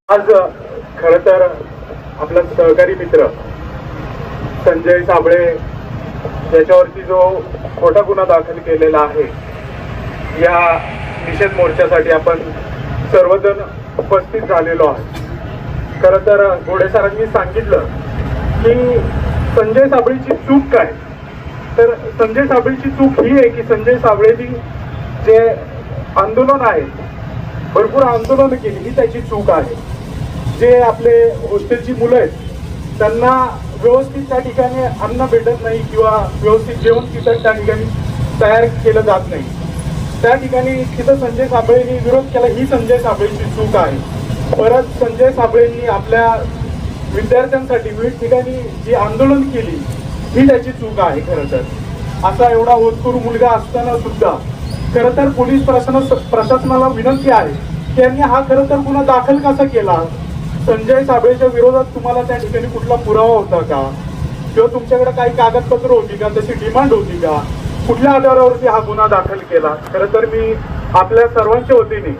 आज खरं तर आपला सहकारी मित्र संजय साबळे याच्यावरती जो खोटा गुन्हा दाखल केलेला आहे, या निषेध मोर्चासाठी आपण सर्वजण उपस्थित झालेलो आहोत। खरं तर घोडे सरांनी सांगितलं की संजय साबळेची चूक काय, तर संजय साबळेची चूक ही आहे की संजय साबळेनी जे आंदोलन आहे, भरपूर आंदोलन केली, ही त्याची चूक आहे। जे आपले हॉस्टेलची मुलं आहेत त्यांना व्यवस्थित त्या ठिकाणी अन्न भेटत नाही किंवा व्यवस्थित जेवण तिथं त्या ठिकाणी तयार केलं जात नाही, त्या ठिकाणी तिथं संजय साबळेंनी विरोध केला, ही संजय साबळेची चूक आहे। परत संजय साबळेंनी आपल्या विद्यार्थ्यांसाठी विविध ठिकाणी जी आंदोलन केली, ही त्याची चूक आहे। खरं तर असा एवढा होतकरू मुलगा असताना सुद्धा खरं तर पोलीस प्रशासनाला विनंती आहे की यांनी हा खरं तर गुन्हा दाखल कसा केला। संजय साबळेच्या विरोधात तुम्हाला त्या ठिकाणी कुठला पुरावा होता का, किंवा तुमच्याकडे काही कागदपत्र होती का, तशी डिमांड होती का, कुठल्या आधारावरती हा गुन्हा दाखल केला। खरं तर मी आपल्या सर्वांच्या वतीने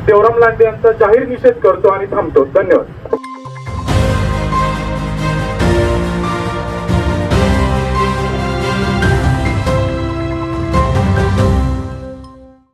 देवराम लांडे यांचा जाहीर निषेध करतो आणि थांबतो। धन्यवाद।